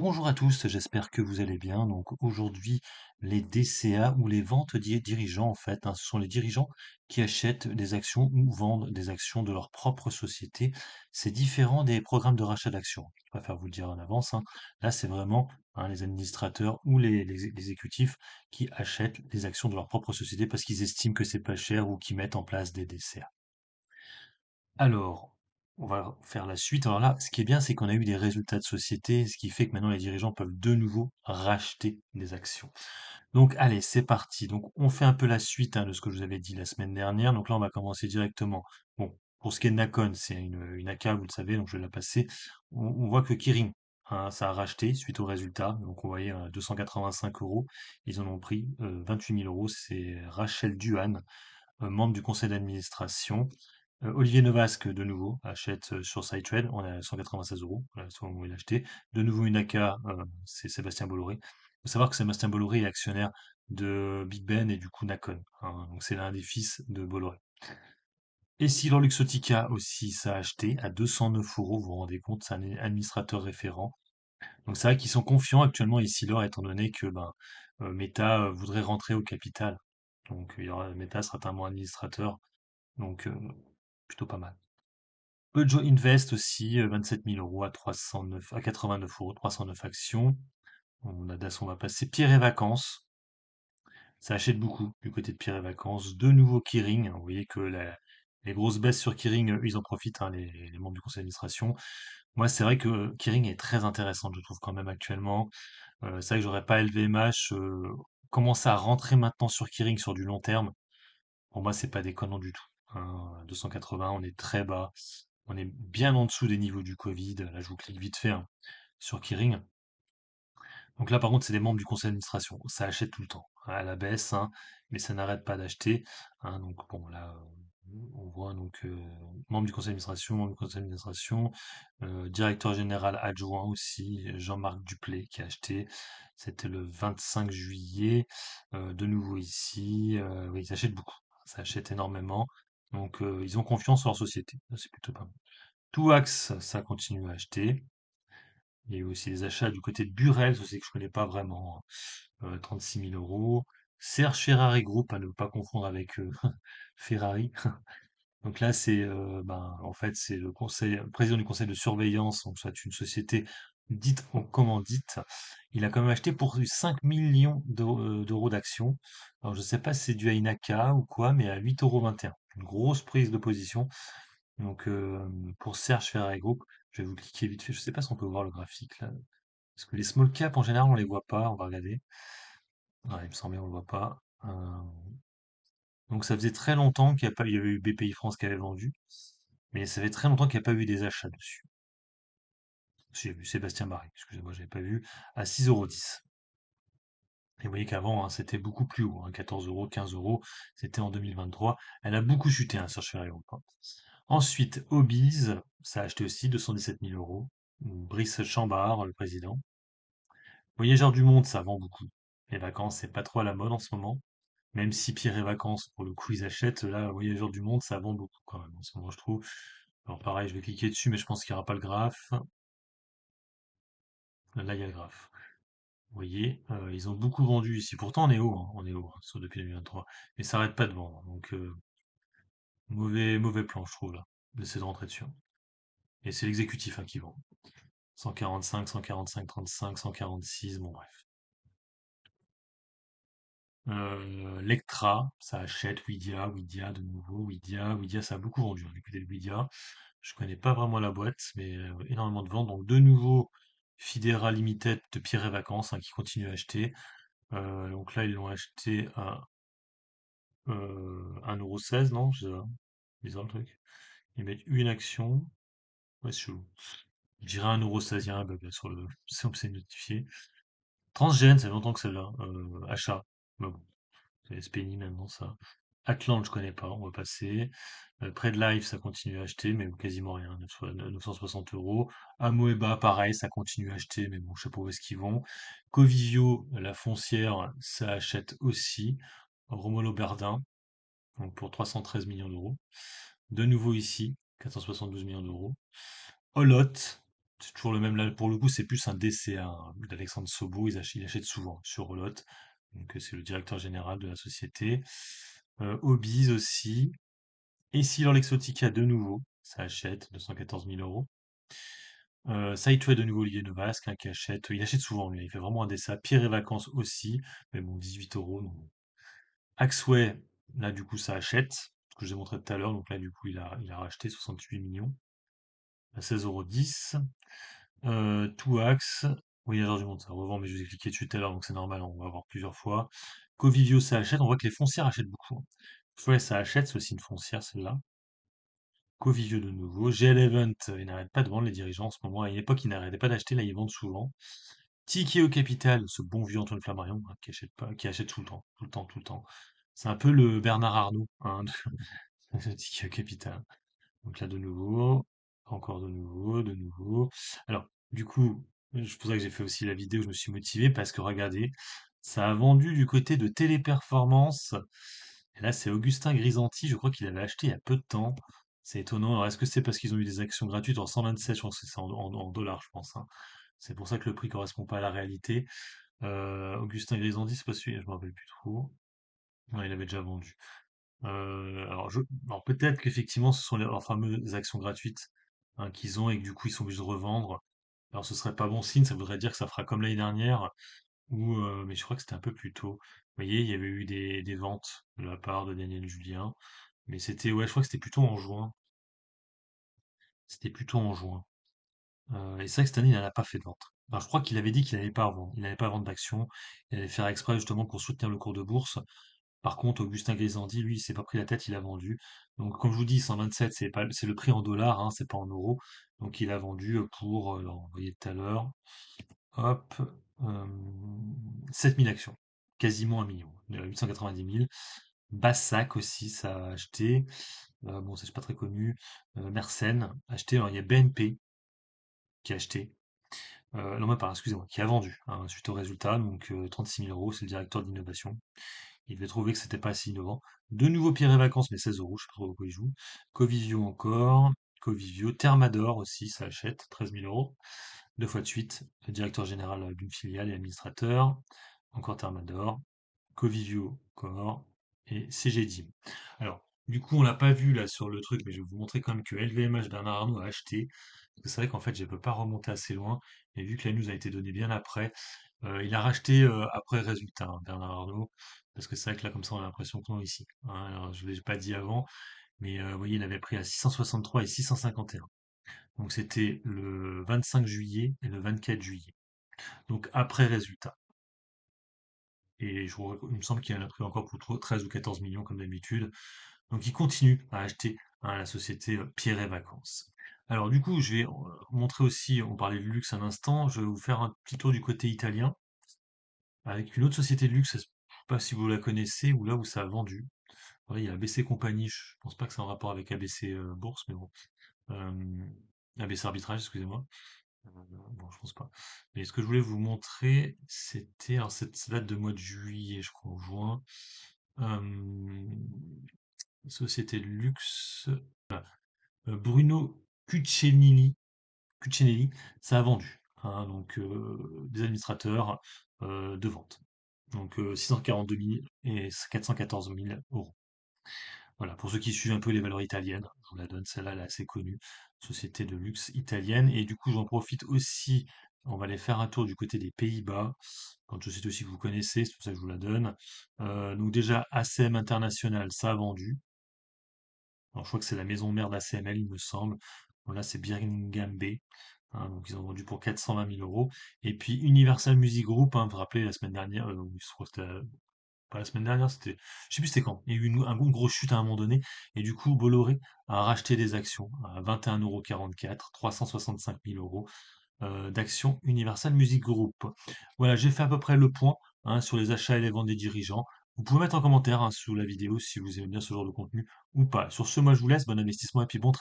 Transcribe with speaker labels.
Speaker 1: Bonjour à tous, j'espère que vous allez bien. Donc aujourd'hui, les DCA ou les ventes dirigeants, en fait, ce sont les dirigeants qui achètent des actions ou vendent des actions de leur propre société. C'est différent des programmes de rachat d'actions. Je préfère vous le dire en avance, hein. Là, c'est vraiment les administrateurs ou les exécutifs qui achètent des actions de leur propre société parce qu'ils estiment que c'est pas cher ou qui mettent en place des DCA. Alors, on va faire la suite. Alors là, ce qui est bien, c'est qu'on a eu des résultats de société, ce qui fait que maintenant les dirigeants peuvent de nouveau racheter des actions. Donc, allez, c'est parti. Donc, on fait un peu la suite de ce que je vous avais dit la semaine dernière. Donc là, on va commencer directement. Bon, pour ce qui est de Nakon, c'est une AK, vous le savez, donc je vais la passer. On voit que Kirin, ça a racheté suite aux résultats. Donc, on voyait 285 euros. Ils en ont pris 28 000 euros. C'est Rachel Duhan, membre du conseil d'administration. Olivier Novasque, de nouveau, achète sur SideTrade, on est à 196 euros, voilà, c'est au moment où il a acheté. De nouveau une AK, c'est Sébastien Bolloré. Il faut savoir que Sébastien Bolloré est actionnaire de Big Ben et du coup Nakon, hein, donc c'est l'un des fils de Bolloré. Essilor Luxottica aussi, ça a acheté à 209 euros, vous vous rendez compte, c'est un administrateur référent. Donc c'est vrai qu'ils sont confiants actuellement Essilor étant donné que Meta voudrait rentrer au capital. Donc Meta sera un bon administrateur, donc plutôt pas mal. Peugeot Invest aussi, 27 000 euros à 309, à 89 euros, 309 actions. On va passer Pierre et Vacances. Ça achète beaucoup du côté de Pierre et Vacances. De nouveau Kering, hein. Vous voyez que les grosses baisses sur Kering, eux, ils en profitent, hein, les membres du conseil d'administration. Moi, c'est vrai que Kering est très intéressante, je trouve quand même actuellement. C'est vrai que j'aurais pas LVMH. Commencer à rentrer maintenant sur Kering sur du long terme, pour moi, c'est pas déconnant du tout, hein. 280, on est très bas. On est bien en dessous des niveaux du Covid. Là, je vous clique vite fait sur Kering. Donc là, par contre, c'est des membres du conseil d'administration. Ça achète tout le temps, hein, à la baisse, hein, mais ça n'arrête pas d'acheter, hein. Donc bon, là, on voit donc membre du conseil d'administration, membre du conseil d'administration, directeur général adjoint aussi, Jean-Marc Duplay qui a acheté. C'était le 25 juillet. De nouveau ici, oui, ils achètent beaucoup. Ça achète énormément. Donc ils ont confiance en leur société. Ça, c'est plutôt pas mal. Touax, ça continue à acheter. Il y a eu aussi des achats du côté de Burel, aussi que je connais pas vraiment, hein. 36 000 euros. Serge Ferrari Group, à ne pas confondre avec Ferrari. Donc là, en fait, c'est le président du conseil de surveillance, donc soit une société dite en commandite. Il a quand même acheté pour 5 millions d'euros d'actions. Alors, je sais pas si c'est dû à Inaka ou quoi, mais à 8,21 €. Une grosse prise de position. Donc, pour Serge Ferrari Group, je vais vous cliquer vite fait. Je sais pas si on peut voir le graphique là. Parce que les small caps, en général, on les voit pas. On va regarder. Ouais, il me semble bien, on le voit pas. Donc ça faisait très longtemps qu'il n'y a pas, il y avait eu BPI France qui avait vendu, mais ça fait très longtemps qu'il n'y a pas eu des achats dessus. J'ai vu Sébastien Barry, excusez-moi, j'avais pas vu, à 6,10 €. Et vous voyez qu'avant, c'était beaucoup plus haut, 14 euros, 15 euros, c'était en 2023. Elle a beaucoup chuté, sur Ferrero, quoi. Ensuite, Obiz, ça a acheté aussi 217 000 euros. Brice Chambard, le président. Voyageurs du Monde, ça vend beaucoup. Les vacances, c'est pas trop à la mode en ce moment. Même si Pierre et Vacances, pour le coup, ils achètent, là, Voyageurs du Monde, ça vend beaucoup quand même, en ce moment, je trouve. Alors pareil, je vais cliquer dessus, mais je pense qu'il n'y aura pas le graphe. Là, il y a le graphe. Vous voyez, ils ont beaucoup vendu ici. Pourtant, on est haut, depuis 2023. Mais ça n'arrête pas de vendre. Donc, mauvais plan, je trouve, là, d'essayer de rentrer dessus. Et c'est l'exécutif, qui vend. 145, 145, 35, 146, bon bref. Lectra, ça achète, Widia de nouveau, Widia, ça a beaucoup vendu, hein, du côté de Widia. Je connais pas vraiment la boîte, mais énormément de ventes. Donc de nouveau, Fidera Limited de Pierre et Vacances, qui continue à acheter. Donc là, ils l'ont acheté à 1,16 €, non? C'est ça. Bizarre le truc. Ils mettent une action. Ouais, c'est chelou. Je dirais 1,16 €, il y a un bug là sur le. C'est notifié. Transgène, ça fait longtemps que celle-là. Achat. Mais bon, c'est Penny maintenant ça. Atlant, je connais pas, on va passer. Près de Live, ça continue à acheter, mais quasiment rien, 960 euros. Amoeba, pareil, ça continue à acheter, mais bon, je sais pas où est-ce qu'ils vont. Covivio, la foncière, ça achète aussi. Romolo Berdin, donc pour 313 millions d'euros. De nouveau ici, 472 millions d'euros. Olot, C'est toujours le même, là, pour le coup, c'est plus un décès d'Alexandre Sobo, il achète souvent sur Rolotte. Donc, c'est le directeur général de la société. Hobbies aussi. Et Essilor Luxottica de nouveau, ça achète, 214 000 euros. Sideway de nouveau Olivier Novasque, hein, qui achète, il achète souvent, lui, il fait vraiment un dessin. Pierre et Vacances aussi, mais bon, 18 euros. Donc. Axway, là, du coup, ça achète, ce que je vous ai montré tout à l'heure, donc là, du coup, il a racheté 68 millions, à 16,10 €. Touax, Voyageurs du Monde, ça revend, mais je vous ai cliqué dessus tout à l'heure, donc c'est normal, on va avoir plusieurs fois. Covivio, ça achète, on voit que les foncières achètent beaucoup, hein. Ouais, ça achète, c'est aussi une foncière, celle-là. Covivio de nouveau. GL Event, ils n'arrêtent pas de vendre les dirigeants en ce moment. À une époque, ils n'arrêtaient pas d'acheter, là, ils vendent souvent. Tikeo Capital, ce bon vieux Antoine Flammarion, hein, qui achète pas, qui achète tout le temps, tout le temps, tout le temps. C'est un peu le Bernard Arnault, hein, de Tikeo Capital. Donc là, de nouveau, encore de nouveau, de nouveau. Alors, du coup, c'est pour ça que j'ai fait aussi la vidéo, je me suis motivé parce que regardez, ça a vendu du côté de Téléperformance. Et là, c'est Augustin Grisanti, je crois qu'il avait acheté il y a peu de temps. C'est étonnant. Alors, est-ce que c'est parce qu'ils ont eu des actions gratuites en 127, je pense que c'est en dollars, je pense, hein. C'est pour ça que le prix correspond pas à la réalité. Augustin Grisanti, c'est pas celui, je me rappelle plus trop. Ouais, il avait déjà vendu. Alors peut-être qu'effectivement ce sont leurs fameuses actions gratuites, hein, qu'ils ont et que du coup ils sont obligés de revendre. Alors ce serait pas bon signe, ça voudrait dire que ça fera comme l'année dernière, mais je crois que c'était un peu plus tôt. Vous voyez, il y avait eu des ventes de la part de Daniel Julien, mais c'était, ouais, je crois que c'était plutôt en juin. C'était plutôt en juin. Et c'est vrai que cette année, il n'en a pas fait de vente. Alors, je crois qu'il avait dit qu'il n'allait pas vendre. Il n'allait pas vendre d'actions. Il allait faire exprès justement pour soutenir le cours de bourse. Par contre, Augustin Grisandi, lui, il s'est pas pris la tête, il a vendu. Donc, comme je vous dis, 127, c'est pas, c'est le prix en dollars, hein, c'est pas en euros. Donc, il a vendu pour, alors, vous voyez tout à l'heure, hop, euh, 7000 actions. Quasiment 1 million. 890 000. Bassac aussi, ça a acheté. Bon, c'est pas très connu. Mersenne, acheté. Alors, il y a BNP qui a acheté. Non, même pas, excusez-moi, qui a vendu, hein, suite au résultat. Donc, 36 000 euros, c'est le directeur d'innovation. Il devait trouver que c'était pas assez innovant. De nouveau Pierre et Vacances, mais 16 euros, je sais pas trop pourquoi il joue. Covivio encore. Covivio. Thermador aussi, ça achète, 13 000 euros. Deux fois de suite. Le directeur général d'une filiale et administrateur. Encore Thermador. Covivio encore. Et CGDIM. Alors, du coup, on l'a pas vu là sur le truc, mais je vais vous montrer quand même que LVMH Bernard Arnault a acheté. Parce que c'est vrai qu'en fait, je ne peux pas remonter assez loin. Et vu que la news a été donnée bien après, il a racheté après résultat, hein, Bernard Arnault, parce que c'est vrai que là, comme ça, on a l'impression qu'on est ici, hein. Alors, je ne l'ai pas dit avant, mais vous voyez, il avait pris à 663 et 651. Donc c'était le 25 juillet et le 24 juillet. Donc après résultat. Et il me semble qu'il en a pris encore pour 13 ou 14 millions comme d'habitude. Donc il continue à acheter, hein, la société Pierre et Vacances. Alors du coup, je vais montrer aussi, on parlait de luxe un instant, je vais vous faire un petit tour du côté italien avec une autre société de luxe, je ne sais pas si vous la connaissez ou là où ça a vendu. Ouais, il y a ABC Compagnie, je pense pas que c'est en rapport avec ABC Bourse, mais bon. Euh, ABC Arbitrage, excusez-moi. Bon, je pense pas. Mais ce que je voulais vous montrer, c'était, alors ça date de mois de juillet, je crois, ou juin. Euh, Société de luxe. Bruno Cuccinelli, ça a vendu, hein, donc des administrateurs de vente. Donc 642 000 et 414 000 euros. Voilà, pour ceux qui suivent un peu les valeurs italiennes, je vous la donne, celle-là, elle est assez connue, société de luxe italienne. Et du coup, j'en profite aussi, on va aller faire un tour du côté des Pays-Bas, une société aussi que vous connaissez, c'est pour ça que je vous la donne. Donc déjà, ACM International, ça a vendu. Alors, je crois que c'est la maison mère d'ACML, il me semble. Bon, là, c'est Birmingham Bay, hein, donc ils ont vendu pour 420 000 euros. Et puis Universal Music Group, hein, vous vous rappelez, la semaine dernière, je crois que c'était pas la semaine dernière, c'était, je sais plus c'était quand. Il y a eu un gros chute à un moment donné. Et du coup, Bolloré a racheté des actions à 21,44 €, 365 000 euros d'actions Universal Music Group. Voilà, j'ai fait à peu près le point, hein, sur les achats et les ventes des dirigeants. Vous pouvez mettre en commentaire, hein, sous la vidéo si vous aimez bien ce genre de contenu ou pas. Sur ce, moi je vous laisse, bon investissement et puis bon